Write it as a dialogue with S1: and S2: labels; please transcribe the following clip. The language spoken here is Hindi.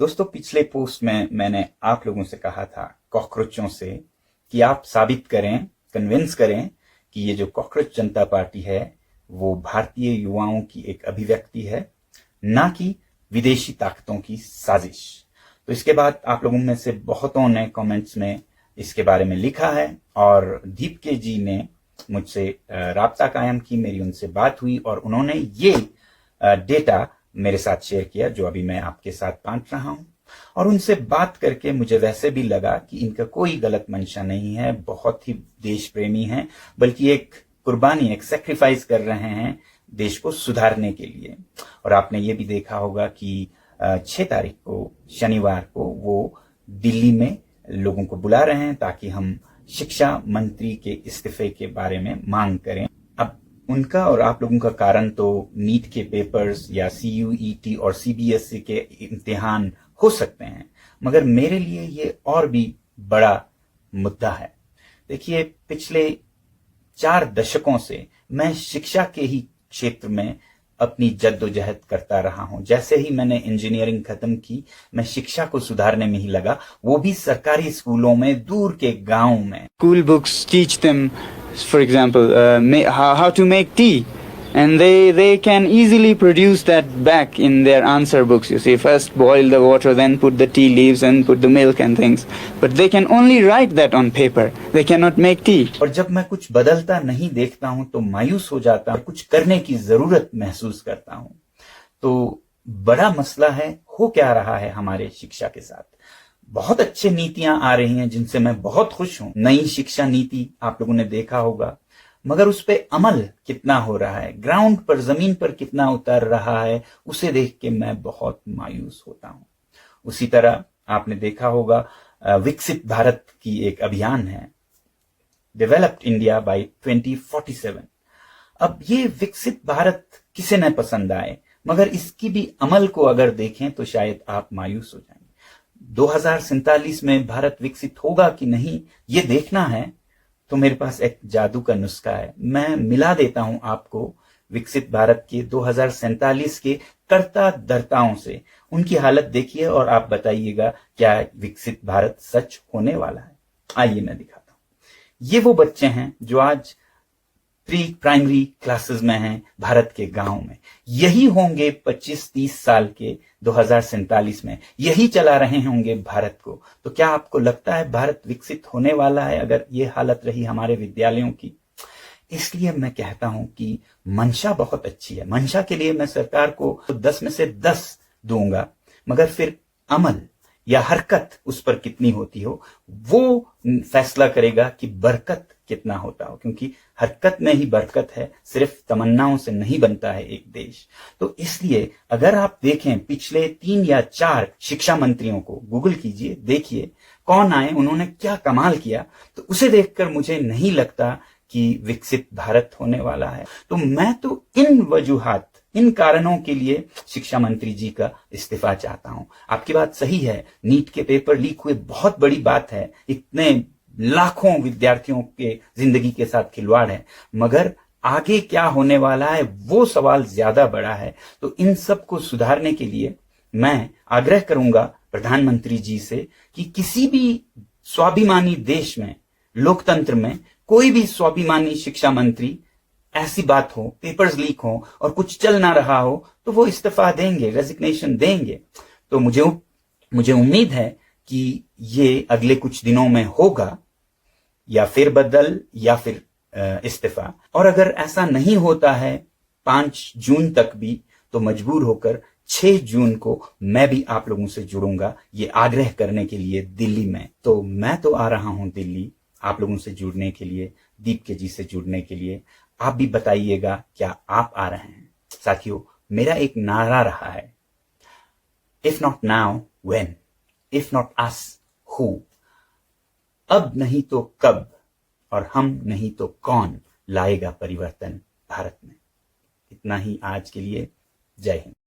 S1: दोस्तों, पिछले पोस्ट में मैंने आप लोगों से कहा था कॉकरोचों से कि आप साबित करें, कन्विंस करें कि ये जो कॉकरोच जनता पार्टी है वो भारतीय युवाओं की एक अभिव्यक्ति है, ना कि विदेशी ताकतों की साजिश। तो इसके बाद आप लोगों में से बहुतों ने कमेंट्स में इसके बारे में लिखा है और दीप के जी ने मुझसे राब्ता कायम की, मेरी उनसे बात हुई और उन्होंने ये डेटा मेरे साथ शेयर किया जो अभी मैं आपके साथ बांट रहा हूं। और उनसे बात करके मुझे वैसे भी लगा कि इनका कोई गलत मंशा नहीं है, बहुत ही देश प्रेमी है, बल्कि एक कुर्बानी, एक सेक्रीफाइस कर रहे हैं देश को सुधारने के लिए। और आपने ये भी देखा होगा कि 6 तारीख को शनिवार को वो दिल्ली में लोगों को बुला रहे हैं ताकि हम शिक्षा मंत्री के इस्तीफे के बारे में मांग करें। अब उनका और आप लोगों का कारण तो नीट के पेपर्स या CUET और CBSE के इम्तिहान हो सकते हैं, मगर मेरे लिए ये और भी बड़ा मुद्दा है। देखिए, पिछले 4 दशकों से मैं शिक्षा के ही क्षेत्र में अपनी जद्दोजहद करता रहा हूं। जैसे ही मैंने इंजीनियरिंग खत्म की, मैं शिक्षा को सुधारने में ही लगा, वो भी सरकारी स्कूलों में, दूर के गांव में।
S2: School books teach them, for example, how to make tea, and they can easily produce that back in their answer books. You see, first boil the water, then put the tea leaves and put the milk and things. But they can only write that on paper. They cannot make tea.
S1: और जब मैं कुछ बदलता नहीं देखता हूं तो मायूस हो जाता हूं, कुछ करने की जरूरत महसूस करता हूं। तो बड़ा मसला है, हो क्या रहा है हमारे शिक्षा के साथ। बहुत अच्छे नीतियां आ रही हैं जिनसे मैं बहुत खुश हूं। नई शिक्षा नीति आप लोगों ने देखा होगा, मगर उस पे अमल कितना हो रहा है, ग्राउंड पर, जमीन पर कितना उतर रहा है, उसे देख के मैं बहुत मायूस होता हूं। उसी तरह आपने देखा होगा विकसित भारत की एक अभियान है, डेवलप्ड इंडिया बाय 2047। अब ये विकसित भारत किसे न पसंद आए, मगर इसकी भी अमल को अगर देखें तो शायद आप मायूस हो जाएंगे। 2047 में भारत विकसित होगा कि नहीं, ये देखना है तो मेरे पास एक जादू का नुस्खा है। मैं मिला देता हूं आपको विकसित भारत के 2047 के कर्ता धर्ताओं से। उनकी हालत देखिए और आप बताइएगा क्या विकसित भारत सच होने वाला है। आइए मैं दिखाता हूं। ये वो बच्चे हैं जो आज प्री प्राइमरी क्लासेस में हैं भारत के गांव में। यही होंगे 25-30 साल के 2047 में, यही चला रहे होंगे भारत को। तो क्या आपको लगता है भारत विकसित होने वाला है अगर ये हालत रही हमारे विद्यालयों की? इसलिए मैं कहता हूं कि मंशा बहुत अच्छी है। मंशा के लिए मैं सरकार को 10 में से 10 दूंगा, मगर फिर अमल या हरकत उस पर कितनी होती हो वो फैसला करेगा कि बरकत कितना होता हो, क्योंकि हरकत में ही बरकत है, सिर्फ तमन्नाओं से नहीं बनता है एक देश। तो इसलिए अगर आप देखें पिछले 3 या 4 शिक्षा मंत्रियों को गूगल कीजिए, देखिए कौन आए, उन्होंने क्या कमाल किया, तो उसे देखकर मुझे नहीं लगता कि विकसित भारत होने वाला है। तो मैं तो इन वजूहात, इन कारणों के लिए शिक्षा मंत्री जी का इस्तीफा चाहता हूं। आपकी बात सही है, नीट के पेपर लीक हुए बहुत बड़ी बात है, इतने लाखों विद्यार्थियों के जिंदगी के साथ खिलवाड़ है, मगर आगे क्या होने वाला है वो सवाल ज्यादा बड़ा है। तो इन सब को सुधारने के लिए मैं आग्रह करूंगा प्रधानमंत्री जी से कि किसी भी स्वाभिमानी देश में, लोकतंत्र में, कोई भी स्वाभिमानी शिक्षा मंत्री ऐसी बात हो, पेपर्स लीक हो और कुछ चल ना रहा हो तो वो इस्तीफा देंगे, रेजिग्नेशन देंगे। तो मुझे उम्मीद है कि ये अगले कुछ दिनों में होगा, या फिर बदल या फिर इस्तीफा। और अगर ऐसा नहीं होता है 5 जून तक भी, तो मजबूर होकर 6 जून को मैं भी आप लोगों से जुड़ूंगा ये आग्रह करने के लिए दिल्ली में। तो मैं तो आ रहा हूं दिल्ली आप लोगों से जुड़ने के लिए, दीप के जी से जुड़ने के लिए। आप भी बताइएगा क्या आप आ रहे हैं। साथियों, मेरा एक नारा रहा है, if not now when, if not us who. अब नहीं तो कब, और हम नहीं तो कौन लाएगा परिवर्तन भारत में। इतना ही आज के लिए। जय हिंद।